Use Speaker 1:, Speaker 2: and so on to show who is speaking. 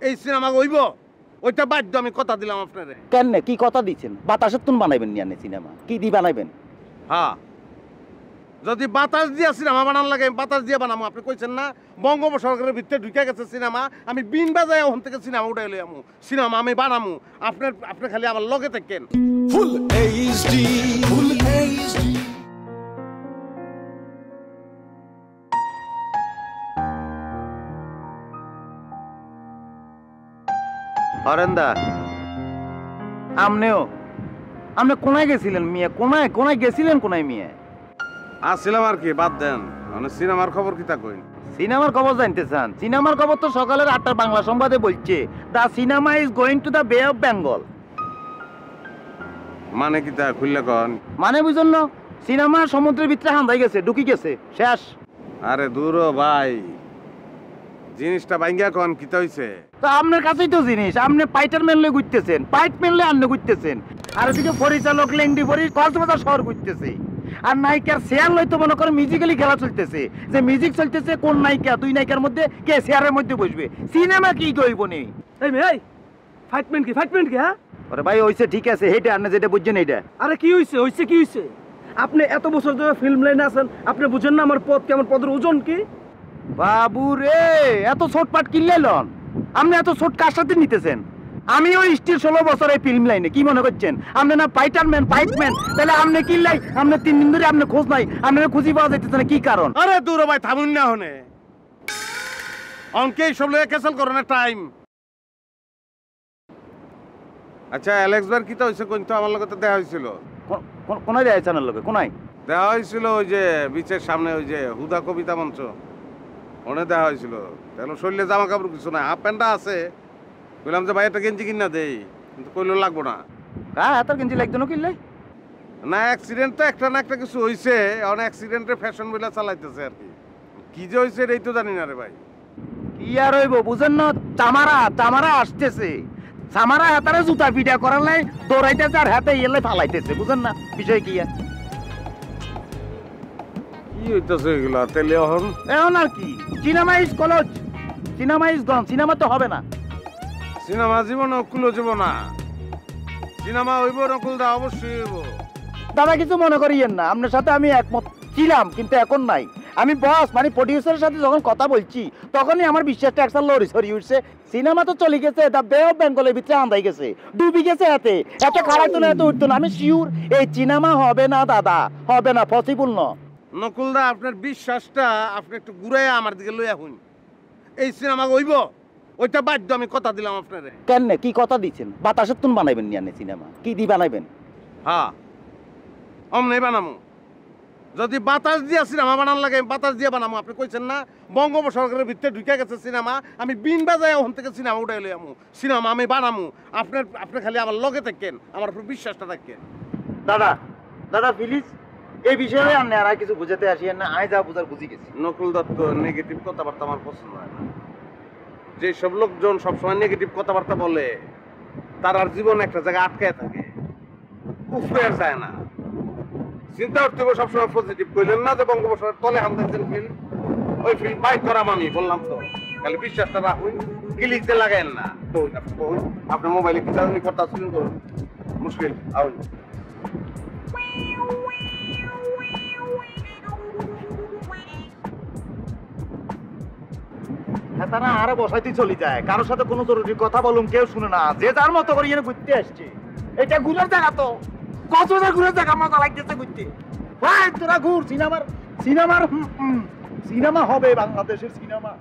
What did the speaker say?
Speaker 1: এই সিনেমা হইব ওইটা বাধ্য আমি কথা দিলাম আপনারে।
Speaker 2: কেন কি কথা দিচ্ছেন? বাতাসের তুন বানাইবেন নিয়ে সিনেমা কি দি বানাইবেন?
Speaker 1: হ্যাঁ, যদি বাতাস দিয়া সিনেমা বানান লাগে বাতাস দিয়ে বানাবো। আপনি কইছেন না বঙ্গোপসাগরের ভিতরে ঢুকে গেছে সিনেমা, আমি বিন বাজায় ওখান থেকে সিনেমা উঠাই লই আমু, সিনেমা আমি বানামু। আপনি খালি আমার লগে থাকেন।
Speaker 3: Full HD, full HD.
Speaker 2: হরেন্দা, আমনেও আপনি কোনায় গেছিলেন মিয়া? কোনায় গেছিলেন কোনায় মিয়া?
Speaker 1: আসছিলাম আর কি, বাদ দেন। মানে সিনেমার খবর কি তা কইন?
Speaker 2: সিনেমার খবর জানতে চান? সিনেমার খবর তো সকালের 8টার বাংলা সংবাদে বলছে the cinema is going to the বে অফ বেঙ্গল।
Speaker 1: মানে কি তা খুললে কন?
Speaker 2: মানে বুঝুন না, সিনেমা সমুদ্রের ভিতরে হান্দাই গেছে, ঢুকি গেছে, শেষ।
Speaker 1: আরে দূর ভাই, জিনিসটা ভাঙ্গিয়া কন কিতা হইছে?
Speaker 2: তো আপনার কাছেই তো জিনিস, আপনি পাইটার মেনলে ঘুরতেছেন, পাইট মেনলে আন্নে ঘুরতেছেন, আর ওদিকে পরিচালক লেংডি পরি কক্সবাজার শহর ঘুরতেছে, আর নায়িকার শেয়ার লইতো মনে করে মিউজিক্যালি খেলা চলতেছে, যে মিউজিক চলতেছে কোন নায়িকা দুই নায়িকার মধ্যে কে শেয়ারের মধ্যে বসবে। সিনেমা কি কইব নি?
Speaker 4: এই ভাই ফাইটমেন্ট কি হ্যাঁ?
Speaker 2: আরে ভাই হইছে, ঠিক আছে, হেইটা আপনি যেটা বুঝছেন এইটা।
Speaker 4: আরে কি হইছে? আপনি এত বছর ধরে ফিল্ম লাইনে আছেন, আপনি বুঝেন না আমার পদ কেমন, পদের ওজন কি?
Speaker 2: বাবু রে, এত ছোটপাট কিনলে লন? আপনি এত ছোট কার সাথে নিতেছেন? আমিও স্টিল 16 বছর এই ফিল্ম লাইনে, কি মনে করছেন আপনি না ফাইটারম্যান? তাহলে আপনি কিনলাই, আপনি 3 দিন ধরে আপনি খোঁজ নাই, আপনারা খুঁজি পাওয়া যাইতেছে না, কি কারণ?
Speaker 1: আরে দূর ভাই, থামুন না হনে। অনকে সব লয়ে ক্যান্সেল করো না টাইম। আচ্ছা অ্যালেক্স বার কিতা হইছে কোন? তো আমার লগে তো দেখা হইছিল।
Speaker 2: কোনায় দেয় চ্যানেল লোকে? কোনায়
Speaker 1: দেখা হয়েছিল? ওই যে বিচের সামনে, ওই যে হুদা কবিতা মঞ্চ, ওনে দেখা হয়েছিল। তাহলে শরীরে জামা কাপড় কিছু নাই, হাফ প্যান্টটা আছে। বললাম যে ভাই একটা গেঞ্জি কিনা দেই, কিন্তু কইলো লাগবো না।
Speaker 2: হ্যাঁ, এত গেঞ্জি লাগতো না কিনলে?
Speaker 1: না অ্যাক্সিডেন্ট তো একটা না একটা কিছু হয়েছে, অনেক অ্যাক্সিডেন্টের ফ্যাশন বলে চালাইতেছে আর কি। কি যে হয়েছে এই তো জানি না রে ভাই।
Speaker 2: কি আর হইব বুঝেন না, চামারা আসতেছে, চামারা হাতারে জুতা পিটা করার লাই দৌড়াইতেছে, আর হাতে এলে ফালাইতেছে, বুঝেন না বিষয় কি?
Speaker 1: কি হইতেছে এগুলা? তাহলে
Speaker 2: এখন আর কি, cinema is college, cinema is gone, cinema তো হবে না।
Speaker 1: সিনেমা জীবন অকুল যাব না, সিনেমা হইব নকুল দা, অবশ্যই হইব।
Speaker 2: দাদা কিছু মনে করিয়েন না, আপনার সাথে আমি একমত ছিলাম, কিন্তু এখন নাই। আমি বস মানে প্রডিউসারের সাথে যখন কথা বলছি তখনই আমার বিশ্বাসটা একটা লড়ি সরি উঠছে। সিনেমা তো চলে গেছে, দ্য বে অফ বেঙ্গলের ভিতরে আন্দাই গেছে, ডুবি গেছে, এত খারাপ তো না, এত উঠতো না। আমি শিওর এই সিনেমা হবে না দাদা, হবে না, পসিবল না।
Speaker 1: নকুল দা আপনার বিশ্বাসটা আপনি একটু ঘুরাইয়া আমার দিকে লইয়া হুন। এই সিনেমা হইব ওইটা বাধ্য আমি কথা দিলাম আপনারে।
Speaker 2: কেন কি কথা দিচ্ছেন? বাতাসের তুন বানাইবেন নিয়ে সিনেমা কি দি বানাইবেন?
Speaker 1: হ্যাঁ, অমনি বানামু। যদি বাতাস দিয়া সিনেমা বানান লাগে বাতাস দিয়ে বানামু। আপনি কইছেন না বঙ্গোপসাগরের ভিতরে ঢুকে গেছে সিনেমা, আমি বিন বাজায় ওখান থেকে সিনেমা উঠাই লই আমু, সিনেমা আমি বানামু। আপনি খালি আমার লগে থাকেন, আমার উপর বিশ্বাসটা থাকেন।
Speaker 2: দাদা প্লিজ এই বিষয়ে আপনি আর কিছু বুঝাতে আসিয়েন না, আই যা বুঝার বুঝি গেছি।
Speaker 1: নকুল দত্ত নেগেটিভ কথাবার্তা আমার পছন্দ হয় না। যে সব লোকজন সবসময় নেগেটিভ কথাবার্তা বলে তার আর জীবন একটা জায়গায় আটকায় থাকে, উফরে আর যায় না। চিন্তা করতে হবে সবসময় পজিটিভ। কইলেন না যে বঙ্গোপসাগরের তলে হামদাইছেন ফিল্ম, ওই ফিল্ম বাইক করাম আমি, বললাম তো। খালি বিশ্বাসটা রাখুন, ক্লিক দিয়ে লাগাইন না। তো আপনার মোবাইলে কি জানি করতে আসলেন করুন, মুশকিল আউন।
Speaker 2: হ্যাঁ, তারা আরো বসাইতে চলে যায়, কারোর সাথে কোনো জরুরি কথা বলুন কেউ শুনে না, যে যার মতো করে এখানে ঘুরতে আসছে। এটা ঘুরের জায়গা তো, কক্সবাজার ঘুরের জায়গা, মজা লাগতেছে ঘুরতে। ভাই তোরা ঘুর, সিনেমা হবে বাংলাদেশের সিনেমা।